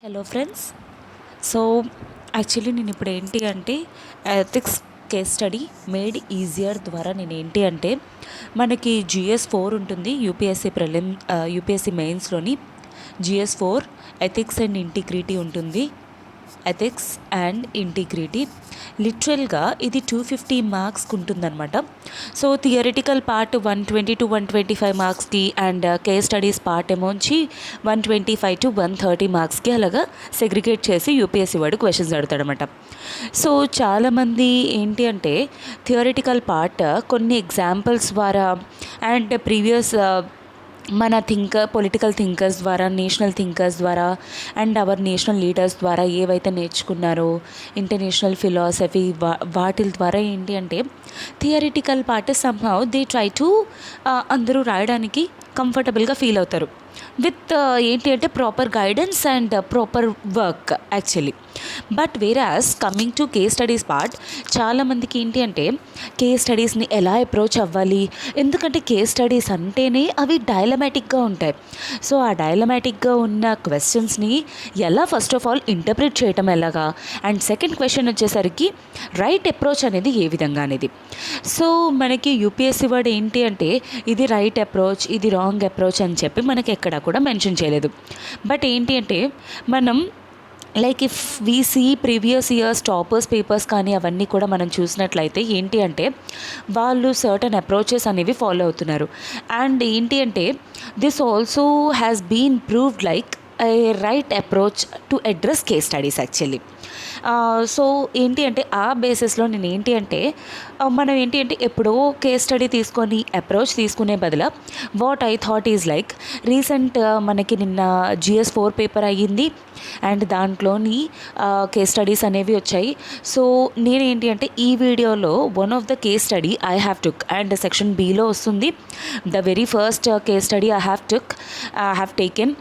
Hello friends. So actually నేను ఇప్పుడు ఏంటి అంటే ethics case study made easier ద్వారా నేను ఏంటి అంటే మనకి GS 4 ఉంటుంది. యూపీఎస్సీ మెయిన్స్లోని GS 4 ఎథిక్స్ అండ్ ఇంటిగ్రిటీ ఉంటుంది. ఎథిక్స్ అండ్ ఇంటిగ్రిటీ లిటరల్గా ఇది 250 మార్క్స్కి ఉంటుందన్నమాట. సో థియరిటికల్ పార్ట్ 120 to 125 మార్క్స్కి అండ్ కేస్ స్టడీస్ పార్ట్ ఏమోంచి 125 to 130 మార్క్స్కి అలాగా సెగ్రిగేట్ చేసి యూపీఎస్సీ వాడు క్వశ్చన్స్ అడుగుతాడనమాట. సో చాలామంది ఏంటి అంటే థియరిటికల్ పార్ట్ కొన్ని ఎగ్జాంపుల్స్ ద్వారా అండ్ ప్రీవియస్ మన పొలిటికల్ థింకర్స్ ద్వారా, నేషనల్ థింకర్స్ ద్వారా అండ్ అవర్ నేషనల్ లీడర్స్ ద్వారా ఏవైతే నేర్చుకున్నారో ఇంటర్నేషనల్ ఫిలాసఫీ వాటి ద్వారా ఏంటి అంటే theoretical part somehow they try to అందరూ రాయడానికి కంఫర్టబుల్గా ఫీల్ అవుతారు విత్ ఏంటి అంటే proper guidance and proper work actually. But వేరాస్ coming to case studies part చాలామందికి ఏంటి అంటే కేస్ స్టడీస్ని ఎలా అప్రోచ్ అవ్వాలి, ఎందుకంటే కేస్ స్టడీస్ అంటేనే అవి డైలమాటిక్గా ఉంటాయి. సో ఆ డైలమాటిక్గా ఉన్న క్వశ్చన్స్ని ఎలా ఫస్ట్ ఆఫ్ ఆల్ ఇంటర్ప్రిట్ చేయటం ఎలాగా, అండ్ సెకండ్ క్వశ్చన్ వచ్చేసరికి రైట్ అప్రోచ్ అనేది ఏ విధంగా అనేది. సో మనకి యూపీఎస్సీ వర్డ్ ఏంటి అంటే ఇది రైట్ అప్రోచ్, ఇది రాంగ్ అప్రోచ్ అని చెప్పి మనకి ఎక్కడా కూడా మెన్షన్ చేయలేదు. బట్ ఏంటి అంటే మనం like if we see previous years toppers papers కానీ అవన్నీ కూడా మనం చూసినట్లయితే ఏంటి అంటే వాళ్ళు సర్టన్ అప్రోచెస్ అనేవి ఫాలో అవుతున్నారు. అండ్ ఏంటి అంటే this also has been proved like a right approach to address case studies actually. So ఏంటి అంటే ఆ బేసిస్లో నేను ఏంటి అంటే మనం ఏంటి అంటే ఎప్పుడో కేస్ స్టడీ తీసుకొని అప్రోచ్ తీసుకునే బదులు what I thought is like recent మనకి నిన్న GS 4 పేపర్ అయ్యింది అండ్ దాంట్లోని కేస్ స్టడీస్ అనేవి వచ్చాయి. సో నేనేంటి అంటే ఈ వీడియోలో one of the case study I have took and section Bలో వస్తుంది. The very first case study I have taken.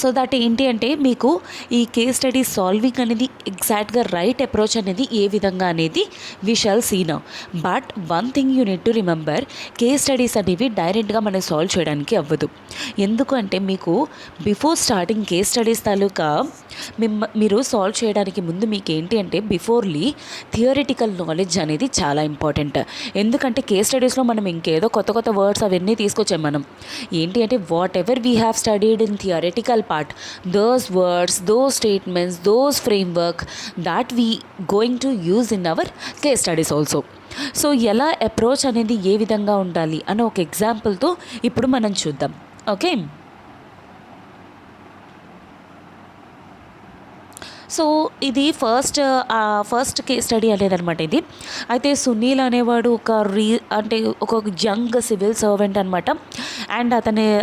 So that ఏంటి అంటే మీకు ఈ కేస్ స్టడీ సాల్వింగ్ అనేది ఎగ్జాక్ట్గా రైట్ అప్రోచ్ అనేది ఏ విధంగా అనేది we shall see now. But one thing you need to remember, case studies అనేవి డైరెక్ట్గా మనం సాల్వ్ చేయడానికి అవ్వదు. ఎందుకు అంటే మీకు బిఫోర్ స్టార్టింగ్ కేస్ స్టడీస్ తాలూకా మీరు సాల్వ్ చేయడానికి ముందు మీకు ఏంటి అంటే బిఫోర్లీ థియరిటికల్ నాలెడ్జ్ అనేది చాలా ఇంపార్టెంట్. ఎందుకంటే కేస్ స్టడీస్లో మనం ఇంకేదో కొత్త కొత్త వర్డ్స్ అవన్నీ తీసుకొచ్చాం. మనం ఏంటి అంటే what ever we have studied in theoretical part, those words, those statements, those framework that we going to use in our case studies also. So ఎలా అప్రోచ్ అనేది ఏ విధంగా ఉండాలి అని ఒక ఎగ్జాంపుల్తో ఇప్పుడు మనం చూద్దాం. ఓకే, సో ఇది ఫస్ట్ కేస్ స్టడీ అనేదనమాట ఇది. అయితే సునీల్ అనేవాడు ఒక యంగ్ సివిల్ సర్వెంట్ అనమాట. అండ్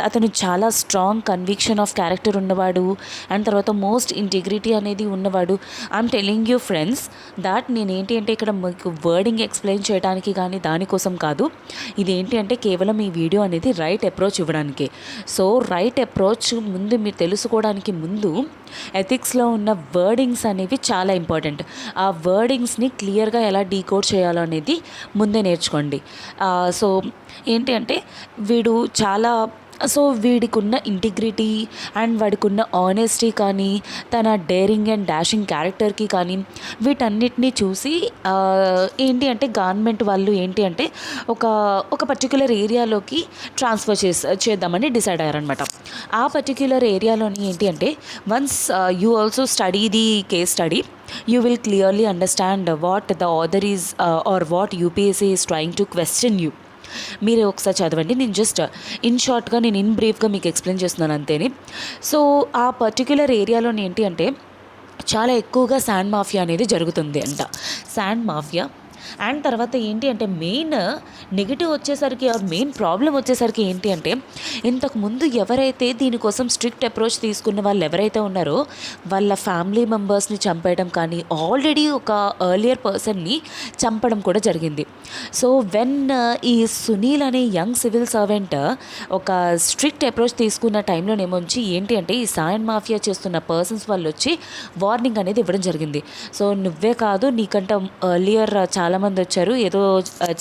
అతను చాలా స్ట్రాంగ్ కన్విక్షన్ ఆఫ్ క్యారెక్టర్ ఉన్నవాడు అండ్ తర్వాత మోస్ట్ ఇంటిగ్రిటీ అనేది ఉన్నవాడు. I'm telling you friends that నేనేంటి అంటే ఇక్కడ మీకు వర్డింగ్ ఎక్స్ప్లెయిన్ చేయడానికి కానీ దానికోసం కాదు. ఇదేంటి అంటే కేవలం ఈ వీడియో అనేది రైట్ అప్రోచ్ ఇవ్వడానికి. సో రైట్ అప్రోచ్ ముందు మీరు తెలుసుకోవడానికి ముందు ఎథిక్స్లో ఉన్న వర్డింగ్స్ అనేవి చాలా ఇంపార్టెంట్. ఆ వర్డింగ్స్ని క్లియర్గా ఎలా డీకోడ్ చేయాలో అనేది ముందే నేర్చుకోండి. సో ఏంటి అంటే వీడికి ఉన్న ఇంటిగ్రిటీ అండ్ వాడికి ఉన్న ఆనెస్టీ కానీ తన డేరింగ్ అండ్ డాషింగ్ క్యారెక్టర్కి కానీ వీటన్నిటిని చూసి ఏంటి అంటే గవర్నమెంట్ వాళ్ళు ఏంటి అంటే ఒక పర్టిక్యులర్ ఏరియాలోకి ట్రాన్స్ఫర్ చేద్దామని డిసైడ్ అయ్యారనమాట. ఆ పర్టిక్యులర్ ఏరియాలోని ఏంటి అంటే once you also study the case study you will clearly understand what the author is or what UPSC is trying to question you. మీరు ఒకసారి చదవండి. నేను జస్ట్ ఇన్ బ్రీఫ్గా మీకు ఎక్స్ప్లెయిన్ చేస్తున్నాను అంతేని. సో ఆ పర్టిక్యులర్ ఏరియాలో ఏంటి అంటే చాలా ఎక్కువగా శాండ్ మాఫియా అనేది జరుగుతుంది అంట. శాండ్ మాఫియా అండ్ తర్వాత ఏంటి అంటే మెయిన్ నెగిటివ్ వచ్చేసరికి మెయిన్ ప్రాబ్లం వచ్చేసరికి ఏంటి అంటే ఇంతకుముందు ఎవరైతే దీనికోసం స్ట్రిక్ట్ అప్రోచ్ తీసుకున్న వాళ్ళు ఎవరైతే ఉన్నారో వాళ్ళ ఫ్యామిలీ మెంబర్స్ని చంపేయడం కానీ ఆల్రెడీ ఒక ఎర్లియర్ పర్సన్ని చంపడం కూడా జరిగింది. సో వెన్ ఈ సునీల్ అనే యంగ్ సివిల్ సర్వెంట్ ఒక స్ట్రిక్ట్ అప్రోచ్ తీసుకున్న టైంలోనేమొచ్చి ఏంటి అంటే ఈ సాయన్ మాఫియా చేస్తున్న పర్సన్స్ వాళ్ళు వచ్చి వార్నింగ్ అనేది ఇవ్వడం జరిగింది. సో నువ్వే కాదు నీకంటే ఎర్లియర్ చాలా చాలామంది వచ్చారు ఏదో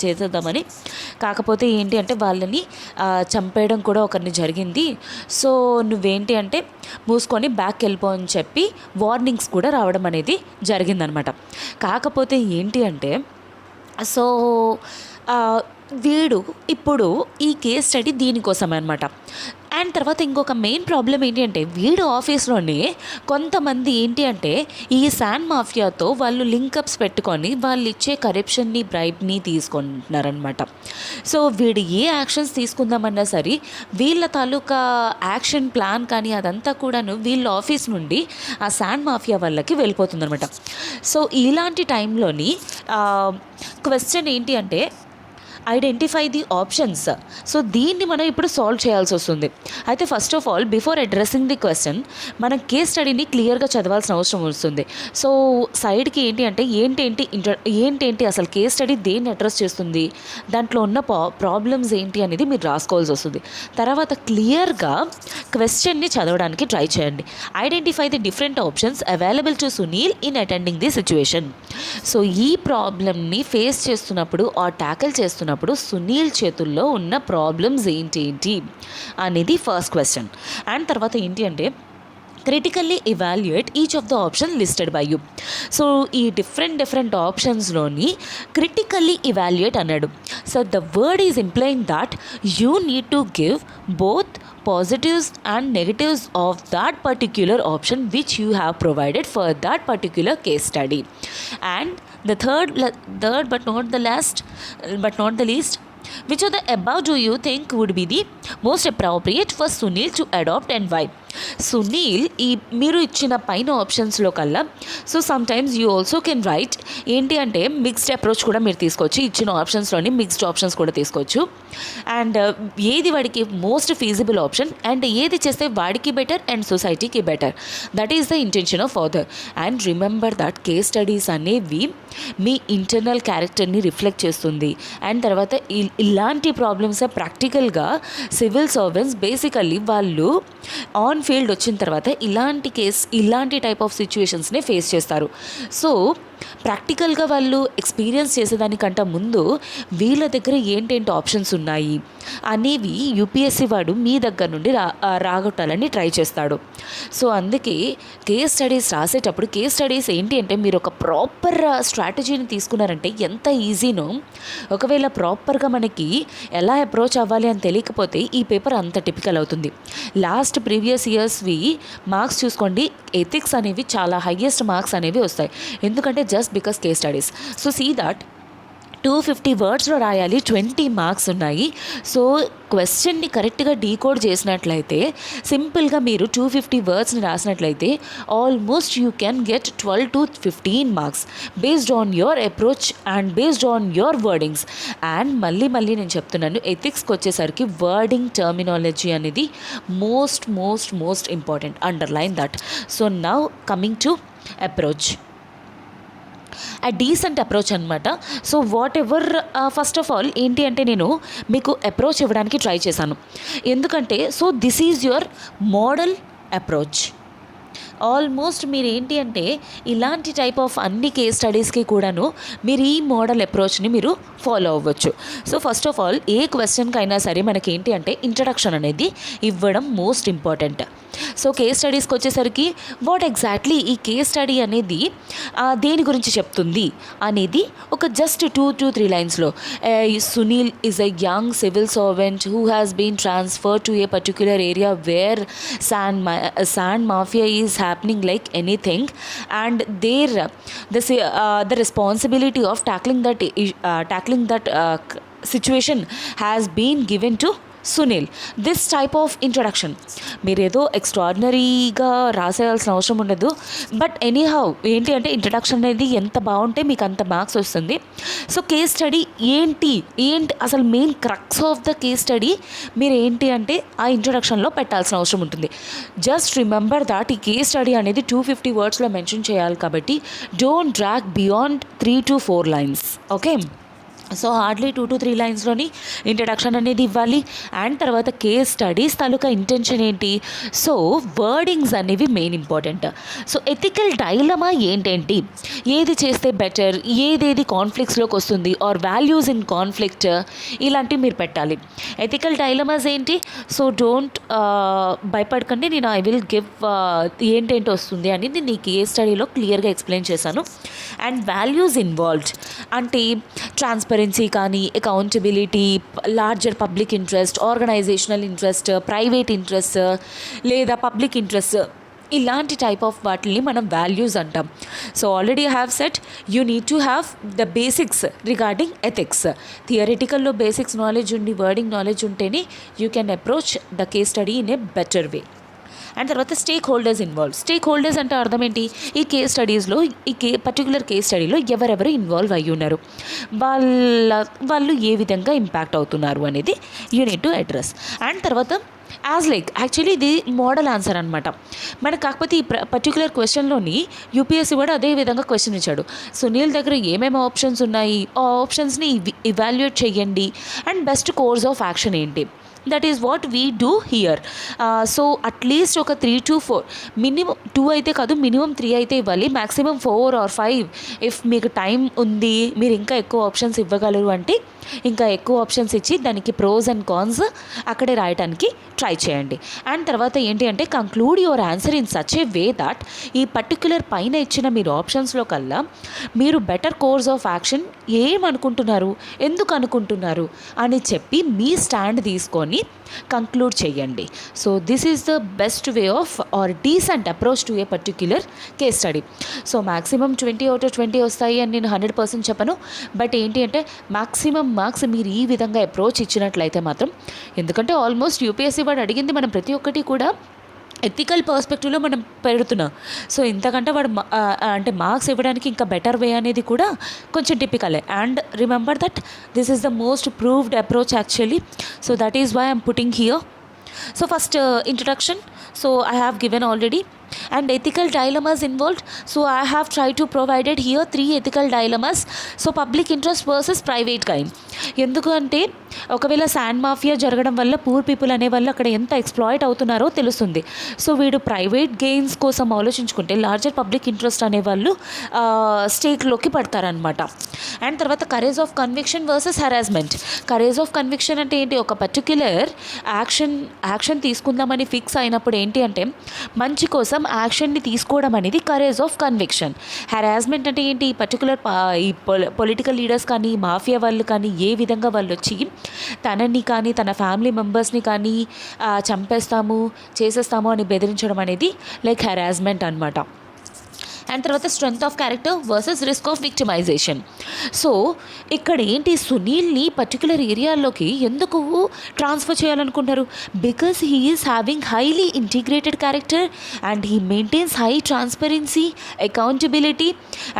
చేసేద్దామని. కాకపోతే ఏంటి అంటే వాళ్ళని చంపేయడం కూడా ఒకరిని జరిగింది. సో నువ్వేంటి అంటే మూసుకొని బ్యాక్ వెళ్ళిపో అని చెప్పి వార్నింగ్స్ కూడా రావడం అనేది జరిగిందనమాట. కాకపోతే ఏంటి అంటే సో వీడు ఇప్పుడు ఈ కేస్ స్టడీ దీనికోసమే అనమాట. అండ్ తర్వాత ఇంకొక మెయిన్ ప్రాబ్లం ఏంటి అంటే వీడు ఆఫీస్లోనే కొంతమంది ఏంటి అంటే ఈ శాన్ మాఫియాతో వాళ్ళు లింకప్స్ పెట్టుకొని వాళ్ళు ఇచ్చే కరప్షన్ని బ్రైబ్ని తీసుకుంటున్నారనమాట. సో వీడు ఏ యాక్షన్స్ తీసుకుందామన్నా సరే వీళ్ళ తాలూకా యాక్షన్ ప్లాన్ కానీ అదంతా కూడాను వీళ్ళ ఆఫీస్ నుండి ఆ శాన్ మాఫియా వాళ్ళకి వెళ్ళిపోతుందనమాట. సో ఇలాంటి టైంలోని క్వశ్చన్ ఏంటి అంటే ఐడెంటిఫై ది ఆప్షన్స్. సో దీన్ని మనం ఇప్పుడు సాల్వ్ చేయాల్సి వస్తుంది. అయితే first of all before addressing the question మనం కేస్ స్టడీని క్లియర్గా చదవాల్సిన అవసరం వస్తుంది. సో సైడ్కి ఏంటి అంటే ఏంటేంటి అసలు కేస్ స్టడీ దేన్ని అడ్రస్ చేస్తుంది, దాంట్లో ఉన్న ప్రాబ్లమ్స్ ఏంటి అనేది మీరు రాసుకోవాల్సి వస్తుంది. తర్వాత క్లియర్గా క్వశ్చన్ని చదవడానికి ట్రై చేయండి. Identify the different options available to Sunil in attending the situation. So ఈ ప్రాబ్లమ్ని ఫేస్ చేస్తున్నప్పుడు ట్యాకిల్ చేస్తున్నప్పుడు సునీల్ చేతుల్లో ఉన్న ప్రాబ్లమ్స్ ఏంటి అనేది ఫస్ట్ క్వశ్చన్. అండ్ తర్వాత ఏంటి అంటే critically evaluate each of the option listed by you. So ఈ డిఫరెంట్ ఆప్షన్స్లోని క్రిటికల్లీ ఇవాల్యుయేట్ అన్నాడు. So the word is implying that you need to give both positives and negatives of that particular option which you have provided for that particular case study. And the third but not the least, which of the above do you think would be the most appropriate for Sunil to adopt and why? Sunil ఈ మీరు ఇచ్చిన పైన ఆప్షన్స్లో కల్లా so sometimes you also can write ఏంటి అంటే mixed approach కూడా మీరు తీసుకోవచ్చు. ఇచ్చిన ఆప్షన్స్లోని మిక్స్డ్ ఆప్షన్స్ కూడా తీసుకోవచ్చు. అండ్ ఏది వాడికి మోస్ట్ ఫీజిబుల్ ఆప్షన్ అండ్ ఏది చేస్తే వాడికి బెటర్ అండ్ సొసైటీకి better, that is the intention of author. And remember that case studies అనేవి మీ ఇంటర్నల్ క్యారెక్టర్ని రిఫ్లెక్ట్ చేస్తుంది. అండ్ తర్వాత ఇలాంటి ప్రాబ్లమ్స్ ప్రాక్టికల్గా సివిల్ సర్వెంట్స్ బేసికల్లీ వాళ్ళు ఆన్ ఫీల్డ్ వచ్చిన తర్వాత ఇలాంటి టైప్ ఆఫ్ సిచ్యువేషన్స్ని ఫేస్ చేస్తారు. సో ప్రాక్టికల్గా వాళ్ళు ఎక్స్పీరియన్స్ చేసేదానికంటే ముందు వీళ్ళ దగ్గర ఏంటేంటి ఆప్షన్స్ ఉన్నాయి అనేవి యూపీఎస్సీ వాడు మీ దగ్గర నుండి రాగొట్టాలని ట్రై చేస్తాడు. సో అందుకే కేస్ స్టడీస్ రాసేటప్పుడు కేస్ స్టడీస్ ఏంటి అంటే మీరు ఒక ప్రాపర్ స్ట్రాటజీని తీసుకున్నారంటే ఎంత ఈజీనో, ఒకవేళ ప్రాపర్గా మనకి ఎలా అప్రోచ్ అవ్వాలి అని తెలియకపోతే ఈ పేపర్ అంత టిపికల్ అవుతుంది. లాస్ట్ ప్రీవియస్ ఇయర్స్వి మార్క్స్ చూసుకోండి, ఎథిక్స్ అనేవి చాలా హైయెస్ట్ మార్క్స్ అనేవి వస్తాయి. ఎందుకంటే just because case studies. So see that 250 వర్డ్స్లో రాయాలి, 20 మార్క్స్ ఉన్నాయి. సో క్వశ్చన్ని కరెక్ట్గా డీకోడ్ చేసినట్లయితే సింపుల్గా మీరు 250 వర్డ్స్ని రాసినట్లయితే almost you can get 12 to 15 marks based on your approach and based on your wordings. And మళ్ళీ నేను చెప్తున్నాను, ఎథిక్స్కి వచ్చేసరికి వర్డింగ్ టర్మినాలజీ అనేది most important. Underline that. So now coming to approach, a decent approach అనమాట. So whatever first of all ఏంటి అంటే నేను మీకు అప్రోచ్ ఇవ్వడానికి ట్రై చేశాను. ఎందుకంటే so this is your model approach. Almost మీరు ఏంటి అంటే ఇలాంటి టైప్ ఆఫ్ అన్ని కేస్ స్టడీస్కి కూడాను మీరు ఈ మోడల్ అప్రోచ్ని మీరు ఫాలో అవ్వచ్చు. సో ఫస్ట్ ఆఫ్ ఆల్ ఏ క్వశ్చన్కైనా సరే మనకి ఏంటి అంటే ఇంట్రడక్షన్ అనేది ఇవ్వడం మోస్ట్ ఇంపార్టెంట్. సో కేస్ స్టడీస్కి వచ్చేసరికి వాట్ ఎగ్జాక్ట్లీ ఈ కేస్ స్టడీ అనేది దేని గురించి చెప్తుంది అనేది ఒక జస్ట్ 2 to 3 లైన్స్లో, Sunil is a young civil servant who has been transferred to a particular area where sand mafia is happening like anything, and the responsibility of tackling that situation has been given to Sunil. This type of introduction మీరు ఏదో ఎక్స్ట్రాడినరీగా రాసేయాల్సిన అవసరం ఉండదు. But anyhow ఏంటి అంటే introduction అనేది ఎంత బాగుంటే మీకు అంత మార్క్స్ వస్తుంది. సో కేస్ స్టడీ ఏంటి అసలు main crux of the case study మీరు ఏంటి అంటే ఆ ఇంట్రడక్షన్లో పెట్టాల్సిన అవసరం ఉంటుంది. జస్ట్ రిమెంబర్ దాట్ ఈ కేస్ స్టడీ అనేది 250 వర్డ్స్లో మెన్షన్ చేయాలి కాబట్టి don't drag beyond 3 to 4 lines. Okay, so hardly 2 to 3 లైన్స్లోని ఇంట్రడక్షన్ అనేది ఇవ్వాలి. అండ్ తర్వాత కేస్ స్టడీస్ తాలూకా ఇంటెన్షన్ ఏంటి, సో వర్డింగ్స్ అనేవి main important. So ethical dilemma ఏంటేంటి, ఏది చేస్తే బెటర్, ఏదేది కాన్ఫ్లిక్ట్స్లోకి వస్తుంది, ఆర్ వాల్యూస్ ఇన్ కాన్ఫ్లిక్ట్, ఇలాంటివి మీరు పెట్టాలి. ఎథికల్ డైలమాస్ ఏంటి, సో డోంట్ భయపడకండి, నేను ఐ విల్ గివ్ ఏంటేంటి వస్తుంది అనేది నీ కేస్ స్టడీలో క్లియర్గా ఎక్స్ప్లెయిన్ చేశాను. అండ్ వాల్యూస్ ఇన్వాల్వ్డ్ అంటే ట్రాన్స్పరెన్సీ కానీ, accountability, larger public interest, organisational interest, private interest లేదా పబ్లిక్ ఇంట్రెస్ట్, ఇలాంటి టైప్ ఆఫ్ వాటిని మనం వాల్యూస్ అంటాం. So already have set you need to have the basics regarding ethics. థియరిటికల్లో బేసిక్స్ నాలెడ్జ్ ఉండి wording knowledge ఉంటేనే you can approach the case study in a better way. And తర్వాత stakeholders involve. Stakeholders అంటే అర్థం ఏంటి, ఈ case స్టడీస్లో particular case స్టడీలో ఎవరెవరు ఇన్వాల్వ్ అయ్యి ఉన్నారు, వాళ్ళు ఏ విధంగా ఇంపాక్ట్ అవుతున్నారు అనేది you need to address. And తర్వాత యాక్చువల్లీ ఇది మోడల్ ఆన్సర్ అనమాట మనకు. కాకపోతే ఈ పర్టికులర్ క్వశ్చన్లోని యూపీఎస్సీ కూడా అదే విధంగా క్వశ్చన్ ఇచ్చాడు. సునీల్ దగ్గర ఏమేమి ఆప్షన్స్ ఉన్నాయి, ఆ ఆప్షన్స్ని ఇవాల్యుయేట్ చేయండి and best course of action ఏంటి, that is what we do here. So at least ఒక 3 to 4, మినిమం 2 అయితే కాదు, మినిమం 3 అయితే ఇవ్వాలి, మ్యాక్సిమం 4 or 5. ఇఫ్ మీకు టైం ఉంది, మీరు ఇంకా ఎక్కువ ఆప్షన్స్ ఇవ్వగలరు అంటే ఇంకా ఎక్కువ ఆప్షన్స్ ఇచ్చి దానికి ప్రోస్ అండ్ కాన్స్ అక్కడే రాయడానికి ట్రై చేయండి. అండ్ తర్వాత ఏంటి అంటే conclude your answer in such a way that ఈ పర్టిక్యులర్ పైన ఇచ్చిన మీరు ఆప్షన్స్లో కల్లా మీరు బెటర్ కోర్స్ ఆఫ్ యాక్షన్ ఏమనుకుంటున్నారు, ఎందుకు అనుకుంటున్నారు అని చెప్పి మీ స్టాండ్ తీసుకొని కంక్లూడ్ చేయండి. So this is the best way of or decent approach to a particular case study. So maximum 20 out of 20 వస్తాయి అని నేను 100% చెప్పను, బట్ ఏంటి అంటే మ్యాక్సిమం మార్క్స్ మీరు ఈ విధంగా అప్రోచ్ ఇచ్చినట్లయితే మాత్రం, ఎందుకంటే ఆల్మోస్ట్ యూపీఎస్సీ వాడు అడిగింది మనం ప్రతి ఒక్కటి కూడా ఎథికల్ పర్స్పెక్టివ్లో మనం పెడుతున్నాం. సో ఇంతకంటే వాడు అంటే మార్క్స్ ఇవ్వడానికి ఇంకా బెటర్ వే అనేది కూడా కొంచెం టిపికలే. And remember that this is the most proved approach actually. So that is why I'm putting here. So first introduction, so I have given already, and ethical dilemmas involved. So I have tried to provided here 3 ethical dilemmas. So public interest versus private gain. ఎందుకు అంటే ఒకవేళ sand mafia జరగడం వల్ల poor people అనే వాళ్ళు అక్కడ ఎంత exploit అవుతున్నారో తెలుస్తుంది. సో వీడు ప్రైవేట్ గెయిన్స్ కోసం ఆలోచించుకుంటే లార్జర్ పబ్లిక్ ఇంట్రెస్ట్ అనేవాళ్ళు స్టేక్లోకి పడతారనమాట. అండ్ తర్వాత courage of conviction versus harassment. Courage of conviction అంటే ఏంటి, ఒక పర్టిక్యులర్ యాక్షన్ తీసుకుందామని ఫిక్స్ అయినప్పుడు ఏంటి అంటే మంచి కోసం యాక్షన్ని తీసుకోవడం అనేది కరేజ్ ఆఫ్ కన్విక్షన్. హెరాస్మెంట్ అంటే ఏంటి, ఈ పర్టికులర్ ఈ పొలిటికల్ లీడర్స్ కానీ మాఫియా వాళ్ళు కానీ ఏ విధంగా వాళ్ళు వచ్చి తనని కానీ తన ఫ్యామిలీ మెంబర్స్ని కానీ చంపేస్తాము చేసేస్తాము అని బెదిరించడం అనేది లైక్ హెరాస్మెంట్ అనమాట. అండ్ తర్వాత strength of character versus risk of victimisation. So ఇక్కడ ఏంటి, సునీల్ని పర్టికులర్ ఏరియాల్లోకి ఎందుకు ట్రాన్స్ఫర్ చేయాలనుకుంటారు, because he is having highly integrated character and he maintains high transparency, accountability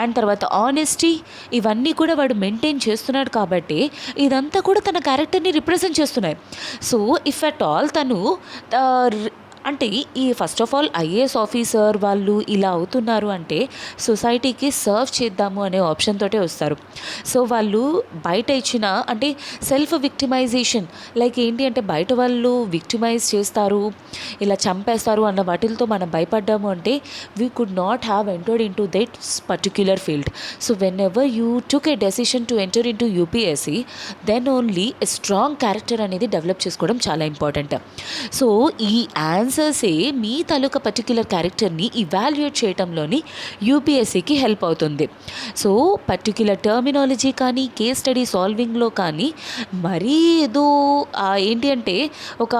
and తర్వాత ఆనెస్టీ, ఇవన్నీ కూడా వాడు మెయింటైన్ చేస్తున్నాడు కాబట్టి ఇదంతా కూడా తన క్యారెక్టర్ని రిప్రజెంట్ చేస్తున్నాయి. సో ఇఫ్ అట్ ఆల్ తను అంటే ఈ first of all IAS officer వాళ్ళు ఇలా అవుతున్నారు అంటే సొసైటీకి సర్వ్ చేద్దాము అనే ఆప్షన్ తోటే వస్తారు. సో వాళ్ళు బయట ఇచ్చిన అంటే సెల్ఫ్ విక్టిమైజేషన్ లైక్ ఏంటి అంటే బయట వాళ్ళు విక్టిమైజ్ చేస్తారు, ఇలా చంపేస్తారు అన్న వాటితో మనం భయపడ్డాము అంటే we could not have entered into that particular field. So whenever you took a decision to enter into UPSC then only a strong character అనేది డెవలప్ చేసుకోవడం చాలా ఇంపార్టెంట్. సో ఈ ఆన్సర్సే మీ తాలూకా పర్టిక్యులర్ క్యారెక్టర్ని ఇవాల్యుయేట్ చేయడంలోని యూపీఎస్సీకి హెల్ప్ అవుతుంది. సో పర్టిక్యులర్ టర్మినాలజీ కానీ కేస్ స్టడీ సాల్వింగ్లో కానీ మరీ ఏదో ఏంటి అంటే ఒక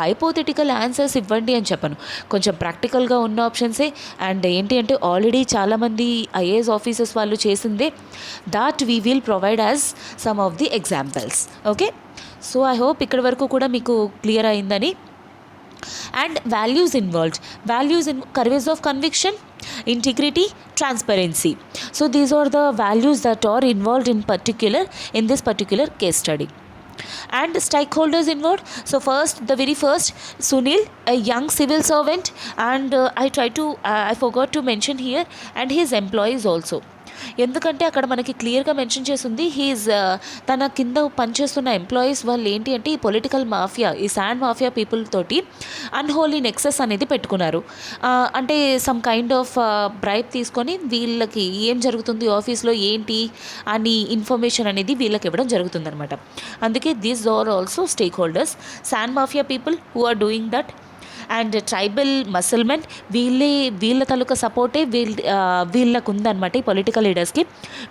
హైపోథెటికల్ ఆన్సర్స్ ఇవ్వండి అని చెప్పను, కొంచెం ప్రాక్టికల్గా ఉన్న ఆప్షన్సే. అండ్ ఏంటి అంటే ఆల్రెడీ చాలామంది ఐఏఎస్ ఆఫీసర్స్ వాళ్ళు చేసిందే that we will provide as some of the examples. Okay, so I hope ఇక్కడి వరకు కూడా మీకు క్లియర్ అయిందని. And values involved, values in courage of conviction, integrity, transparency. So these are the values that are involved in this particular case study. And stakeholders involved. So the very first Sunil, a young civil servant, and I forgot to mention here, and his employees also. ఎందుకంటే అక్కడ మనకి క్లియర్గా mention చేసింది he's తన కింద పనిచేస్తున్న employees వాళ్ళు ఏంటి అంటే ఈ పొలిటికల్ మాఫియా, ఈ శాండ్ మాఫియా పీపుల్ తోటి అన్హోలీ నెక్సెస్ అనేది పెట్టుకున్నారు. అంటే సమ్ కైండ్ ఆఫ్ బ్రైబ్ తీసుకొని వీళ్ళకి ఏం జరుగుతుంది ఆఫీస్లో ఏంటి అని ఇన్ఫర్మేషన్ అనేది వీళ్ళకి ఇవ్వడం జరుగుతుందన్నమాట. అందుకే these are also stakeholders, sand mafia people who are doing that and tribal musclemen వీళ్ళ తాలూకా సపోర్టే వీళ్ళకు ఉందన్నమాట. ఈ పొలిటికల్ లీడర్స్కి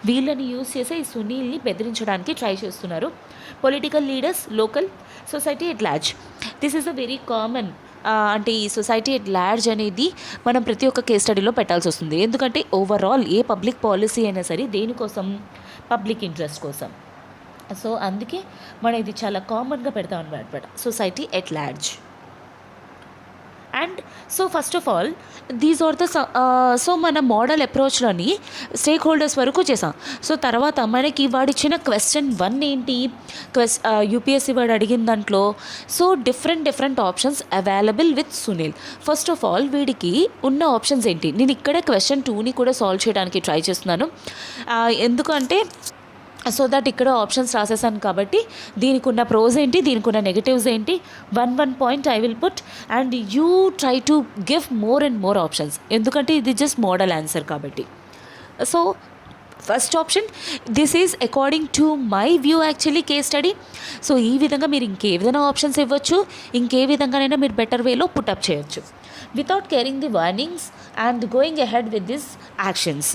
వీళ్ళని యూజ్ చేసి ఈ సునీల్ని బెదిరించడానికి ట్రై చేస్తున్నారు political leaders, local society at large. This is a very common. అంటే ఈ సొసైటీ ఎట్ లార్జ్ అనేది మనం ప్రతి ఒక్క కేస్ స్టడీలో పెట్టాల్సి వస్తుంది. ఎందుకంటే ఓవరాల్ ఏ పబ్లిక్ పాలసీ అయినా సరే దేనికోసం, పబ్లిక్ ఇంట్రెస్ట్ కోసం. సో అందుకే మనం ఇది చాలా కామన్గా పెడతాం అనమాట, society at large. And so first of all these are the so మన మోడల్ అప్రోచ్లోని స్టేక్ హోల్డర్స్ వరకు చేసాం. సో తర్వాత మనకి వాడిచ్చిన క్వశ్చన్ 1 ఏంటి, యూపీఎస్సీ వాడు అడిగిన దాంట్లో so different options available with Sunil. First of all వీడికి ఉన్న ఆప్షన్స్ ఏంటి, నేను ఇక్కడే క్వశ్చన్ 2ని కూడా సాల్వ్ చేయడానికి ట్రై చేస్తున్నాను. ఎందుకంటే సో దట్ ఇక్కడ ఆప్షన్స్ రాసేసాను కాబట్టి దీనికి ఉన్న ప్రోస్ ఏంటి, దీనికి ఉన్న నెగటివ్స్ ఏంటి, one point I will put and you try to give more and more options. ఎందుకంటే ఇది జస్ట్ మోడల్ ఆన్సర్ కాబట్టి. So first option, this is according to my view actually case study. So ఈ విధంగా మీరు ఇంకే విధంగా options ఇవ్వచ్చు, ఇంకే విధంగానైనా మీరు బెటర్ వేలో పుట్అప్ చేయొచ్చు without caring the warnings and going ahead with this actions.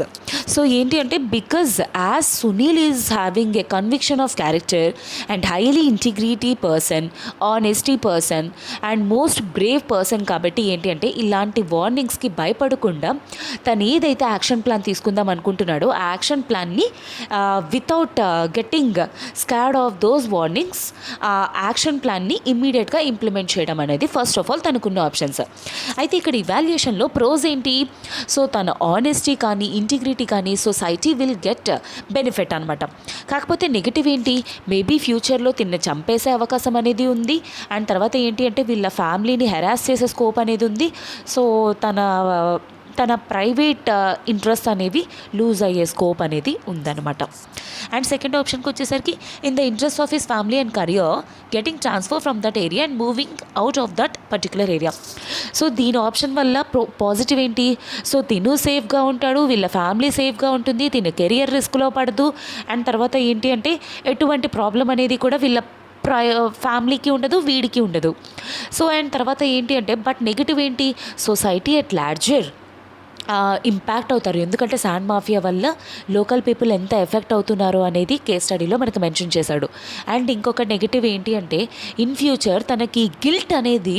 So ఏంటి అంటే because as Sunil is having a conviction of character and highly integrity person, honesty person and most Brave person కాబట్టి ఏంటి అంటే ఇలాంటి వార్నింగ్స్కి భయపడకుండా తను ఏదైతే యాక్షన్ ప్లాన్ తీసుకుందాం అనుకుంటున్నాడో ఆ యాక్షన్ ప్లాన్ని without getting scared of those warnings ఆ యాక్షన్ ప్లాన్ని ఇమ్మీడియట్గా ఇంప్లిమెంట్ చేయడం అనేది ఫస్ట్ ఆఫ్ ఆల్ తనకున్న ఆప్షన్స్. అయితే ఇక్కడ ఇవాల్యుయేషన్లో ప్రోస్ ఏంటి, సో తన ఆనెస్టీ కానీ ఇంటిగ్రిటీ కానీ సొసైటీ విల్ గెట్ బెనిఫిట్ అనమాట. కాకపోతే నెగిటివ్ ఏంటి, మేబీ ఫ్యూచర్లో తిన్న చంపేసే అవకాశం అనేది ఉంది. అండ్ తర్వాత ఏంటి అంటే వీళ్ళ ఫ్యామిలీని హెరాస్ చేసే స్కోప్ అనేది ఉంది. సో తన ప్రైవేట్ ఇంట్రెస్ట్ అనేవి లూజ్ అయ్యే స్కోప్ అనేది ఉందన్నమాట. అండ్ సెకండ్ ఆప్షన్కి వచ్చేసరికి in the interest of his family and career getting transfer from that area and moving out of that particular area. So దీని ఆప్షన్ వల్ల పాజిటివ్ ఏంటి, సో తిను సేఫ్గా ఉంటాడు, వీళ్ళ ఫ్యామిలీ సేఫ్గా ఉంటుంది, తిను కెరియర్ రిస్క్లో పడదు. అండ్ తర్వాత ఏంటి అంటే ఎటువంటి ప్రాబ్లం అనేది కూడా వీళ్ళ ఫ్యామిలీకి ఉండదు, వీడికి ఉండదు. సో అండ్ తర్వాత ఏంటి అంటే బట్ నెగిటివ్ ఏంటి, సొసైటీ ఎట్ లార్జర్ ఇంపాక్ట్ అవుతారు. ఎందుకంటే శాండ్ మాఫియా వల్ల లోకల్ పీపుల్ ఎంత ఎఫెక్ట్ అవుతున్నారో అనేది కేస్ స్టడీలో మనకు మెన్షన్ చేశాడు. అండ్ ఇంకొక నెగిటివ్ ఏంటి అంటే ఇన్ ఫ్యూచర్ తనకి గిల్ట్ అనేది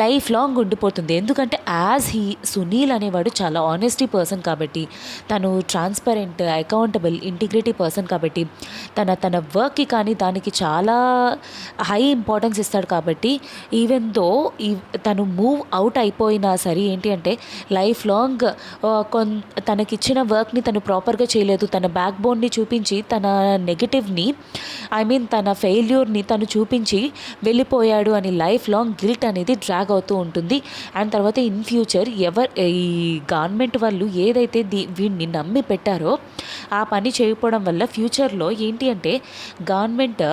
లైఫ్ లాంగ్ ఉండిపోతుంది. ఎందుకంటే సునీల్ అనేవాడు చాలా ఆనెస్టీ పర్సన్ కాబట్టి, తను ట్రాన్స్పరెంట్, అకౌంటబుల్, ఇంటిగ్రిటీ పర్సన్ కాబట్టి తన వర్క్కి కానీ దానికి చాలా హై ఇంపార్టెన్స్ ఇస్తాడు. కాబట్టి ఈవెన్ దో తను మూవ్ అవుట్ అయిపోయినా సరే ఏంటి అంటే లైఫ్ లాంగ్ తనకిచ్చిన వర్క్ని తను ప్రాపర్గా చేయలేదు, తన బ్యాక్ బోన్ని చూపించి తన నెగటివ్ని తన ఫెయిల్యూర్ని తను చూపించి వెళ్ళిపోయాడు అని లైఫ్ లాంగ్ గిల్ట్ అనేది డ్రాగ్ అవుతూ ఉంటుంది. అండ్ తర్వాత ఇన్ ఫ్యూచర్ ఈ గవర్నమెంట్ వాళ్ళు ఏదైతే వీడిని నమ్మి పెట్టారో ఆ పని చేయకపోవడం వల్ల ఫ్యూచర్లో ఏంటి అంటే గవర్నమెంట్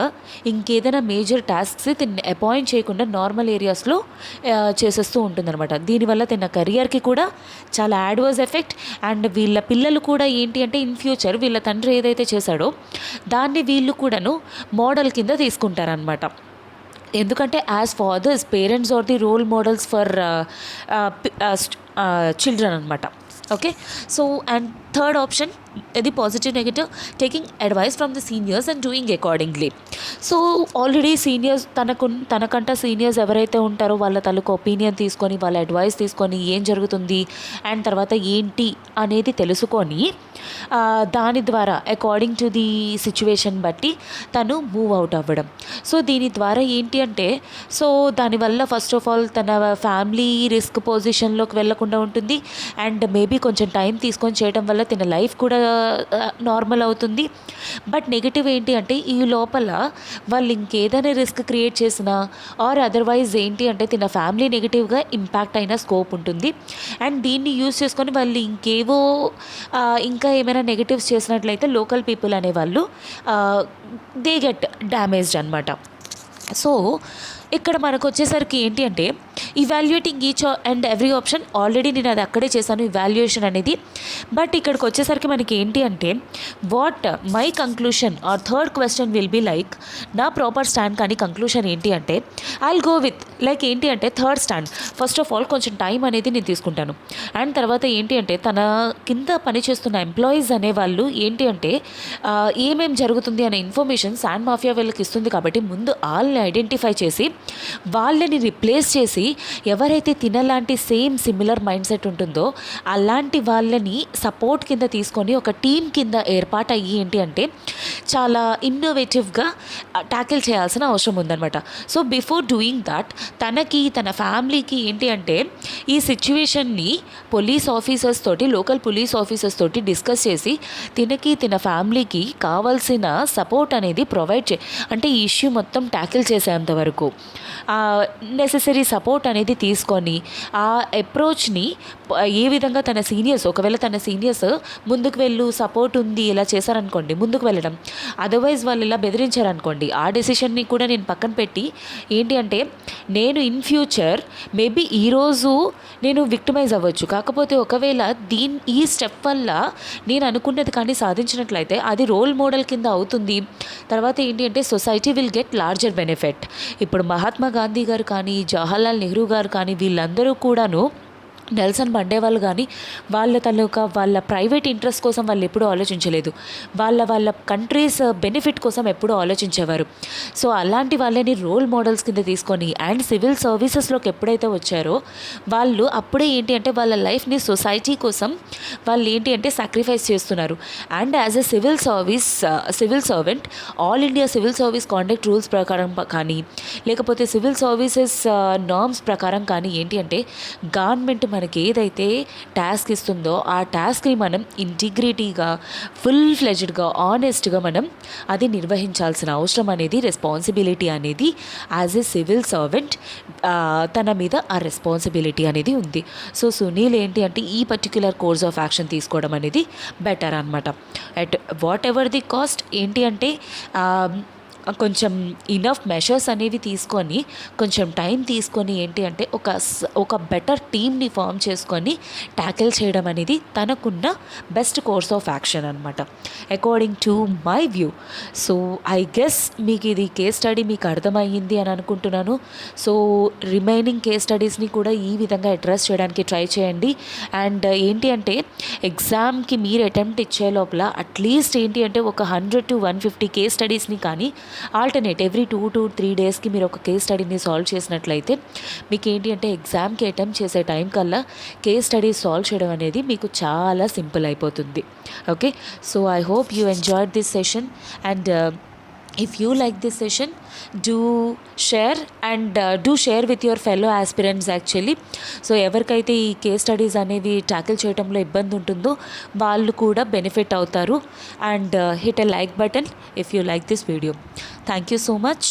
ఇంకేదైనా మేజర్ టాస్క్స్ దీన్ని అపాయింట్ చేయకుండా నార్మల్ ఏరియాస్లో చేసేస్తూ ఉంటుందన్నమాట. దీనివల్ల తన కెరియర్కి కూడా చాలా యాడ్వర్స్ ఎఫెక్ట్. అండ్ వీళ్ళ పిల్లలు కూడా ఏంటి అంటే ఇన్ ఫ్యూచర్ వీళ్ళ తండ్రి ఏదైతే చేశాడో దాన్ని వీళ్ళు కూడాను మోడల్ కింద తీసుకుంటారనమాట. ఎందుకంటే as fathers parents are the role models for children అనమాట. Okay, so and third option ఇది positive negative, taking advice from the seniors and doing accordingly. So already seniors తనకంట సీనియర్స్ ఎవరైతే ఉంటారో వాళ్ళ తలకు ఒపీనియన్ తీసుకొని వాళ్ళ అడ్వైస్ తీసుకొని ఏం జరుగుతుంది అండ్ తర్వాత ఏంటి అనేది తెలుసుకొని దాని ద్వారా అకార్డింగ్ టు ది సిచ్యువేషన్ బట్టి తను మూవ్ అవుట్ అవ్వడం. సో దీని ద్వారా ఏంటి అంటే సో దానివల్ల ఫస్ట్ ఆఫ్ ఆల్ తన ఫ్యామిలీ రిస్క్ పొజిషన్లోకి వెళ్ళకుండా ఉంటుంది. అండ్ మేబీ మేబీ కొంచెం టైం తీసుకొని చేయడం వల్ల తిన లైఫ్ కూడా నార్మల్ అవుతుంది. బట్ నెగిటివ్ ఏంటి అంటే ఈ లోపల వాళ్ళు ఇంకేదైనా రిస్క్ క్రియేట్ చేసినా ఆర్ అదర్వైజ్ ఏంటి అంటే తిన ఫ్యామిలీ నెగిటివ్గా ఇంపాక్ట్ అయిన స్కోప్ ఉంటుంది. అండ్ దీన్ని యూస్ చేసుకొని వాళ్ళు ఇంకేవో ఇంకా ఏమైనా నెగిటివ్స్ చేసినట్లయితే లోకల్ పీపుల్ అనేవాళ్ళు దే గెట్ డ్యామేజ్డ్ అనమాట. సో ఇక్కడ మనకు వచ్చేసరికి ఏంటి అంటే evaluating each and every option already నేను అది అక్కడే చేశాను ఇవాల్యుయేషన్ అనేది. బట్ ఇక్కడికి వచ్చేసరికి మనకి ఏంటి అంటే what my conclusion or third question will be like నా ప్రాపర్ స్టాండ్. కానీ కంక్లూషన్ ఏంటి అంటే ఐల్ గో విత్ లైక్ ఏంటి అంటే third stand. First of all కొంచెం టైం అనేది నేను తీసుకుంటాను. అండ్ తర్వాత ఏంటి అంటే తన కింద పనిచేస్తున్న ఎంప్లాయీస్ అనేవాళ్ళు ఏంటి అంటే ఏమేం జరుగుతుంది అనే ఇన్ఫర్మేషన్ శాండ్ మాఫియా వీళ్ళకి ఇస్తుంది. కాబట్టి ముందు వాళ్ళని ఐడెంటిఫై చేసి వాళ్ళని రిప్లేస్ చేసి ఎవరైతే తినలాంటి సేమ్ సిమిలర్ మైండ్ సెట్ ఉంటుందో అలాంటి వాళ్ళని సపోర్ట్ కింద తీసుకొని ఒక టీం కింద ఏర్పాటు అయ్యి ఏంటి అంటే చాలా ఇన్నోవేటివ్గా ట్యాకిల్ చేయాల్సిన అవసరం ఉందన్నమాట. సో బిఫోర్ డూయింగ్ దట్ తన ఫ్యామిలీకి ఏంటి అంటే ఈ సిచ్యువేషన్ని లోకల్ పోలీస్ ఆఫీసర్స్ తోటి డిస్కస్ చేసి తిన ఫ్యామిలీకి కావాల్సిన సపోర్ట్ అనేది ప్రొవైడ్ అంటే ఈ ఇష్యూ మొత్తం ట్యాకిల్ చేసేంత వరకు నెసెసరీ సపోర్ట్ అనేది తీసుకొని ఆ అప్రోచ్ని ఏ విధంగా ఒకవేళ తన సీనియర్స్ ముందుకు వెళ్ళు సపోర్ట్ ఉంది ఇలా చేశారనుకోండి ముందుకు వెళ్ళడం. అదర్వైజ్ వాళ్ళు ఇలా బెదిరించారనుకోండి ఆ డెసిషన్ని కూడా నేను పక్కన పెట్టి ఏంటి అంటే నేను ఇన్ ఫ్యూచర్ మేబీ ఈరోజు నేను విక్టిమైజ్ అవ్వచ్చు. కాకపోతే ఒకవేళ ఈ స్టెప్ వల్ల నేను అనుకున్నది కానీ సాధించినట్లయితే అది రోల్ మోడల్ కింద అవుతుంది. తర్వాత ఏంటి అంటే society will get larger benefit. ఇప్పుడు మహాత్మా గాంధీ గారు కానీ జవహర్లాల్ నెహ్రూ గారు కానీ వీళ్ళందరూ కూడాను నెల్సన్ మండేవాళ్ళు కానీ వాళ్ళ ప్రైవేట్ ఇంట్రెస్ట్ కోసం వాళ్ళు ఎప్పుడూ ఆలోచించలేదు. వాళ్ళ కంట్రీస్ బెనిఫిట్ కోసం ఎప్పుడూ ఆలోచించేవారు. సో అలాంటి వాళ్ళని రోల్ మోడల్స్ కింద తీసుకొని అండ్ సివిల్ సర్వీసెస్లోకి ఎప్పుడైతే వచ్చారో వాళ్ళు అప్పుడే ఏంటి అంటే వాళ్ళ లైఫ్ని సొసైటీ కోసం వాళ్ళు ఏంటి అంటే సాక్రిఫైస్ చేస్తున్నారు. And as a civil servant all India civil service conduct rules ప్రకారం కానీ లేకపోతే సివిల్ సర్వీసెస్ నార్మ్స్ ప్రకారం కానీ ఏంటి అంటే గవర్నమెంట్ మనకి ఏదైతే టాస్క్ ఇస్తుందో ఆ టాస్క్ని మనం ఇంటిగ్రిటీగా ఫుల్ ఫ్లెజ్డ్గా ఆనెస్ట్గా మనం అది నిర్వహించాల్సిన అవసరం అనేది రెస్పాన్సిబిలిటీ అనేది యాజ్ ఎ సివిల్ సర్వెంట్ తన మీద ఆ రెస్పాన్సిబిలిటీ అనేది ఉంది. సో సునీల్ ఏంటి అంటే ఈ పర్టిక్యులర్ కోర్స్ ఆఫ్ యాక్షన్ తీసుకోవడం అనేది బెటర్ అనమాట. At what ever the cost ఏంటి అంటే కొంచెం ఇనఫ్ మెషర్స్ అనేవి తీసుకొని కొంచెం టైం తీసుకొని ఏంటి అంటే ఒక బెటర్ టీమ్ని ఫామ్ చేసుకొని ట్యాకిల్ చేయడం అనేది తనకున్న బెస్ట్ కోర్స్ ఆఫ్ యాక్షన్ అనమాట according to my view. So I guess మీకు ఇది కేస్ స్టడీ మీకు అర్థమయ్యింది అని అనుకుంటున్నాను. సో రిమైనింగ్ కేస్ స్టడీస్ని కూడా ఈ విధంగా అడ్రస్ చేయడానికి ట్రై చేయండి. అండ్ ఏంటి అంటే ఎగ్జామ్కి మీరు అటెంప్ట్ ఇచ్చే లోపల అట్లీస్ట్ ఏంటి అంటే ఒక 100 to 150 కేస్ స్టడీస్ని కానీ ఆల్టర్నేట్ ఎవ్రీ 2 to 3 డేస్కి మీరు ఒక కేస్ స్టడీని సాల్వ్ చేసినట్లయితే మీకు ఏంటి అంటే ఎగ్జామ్కి అటెంప్ట్ చేసే టైం కల్లా కేస్ స్టడీ సాల్వ్ చేయడం అనేది మీకు చాలా సింపుల్ అయిపోతుంది. Okay, so I hope you enjoyed this session, and if you like this session, do share with your fellow aspirants actually. So ఎవరికైతే ఈ కేస్ స్టడీస్ అనేవి ట్యాకిల్ చేయడంలో ఇబ్బంది ఉంటుందో వాళ్ళు కూడా బెనిఫిట్ అవుతారు. And hit a like button if you like this video. Thank you so much.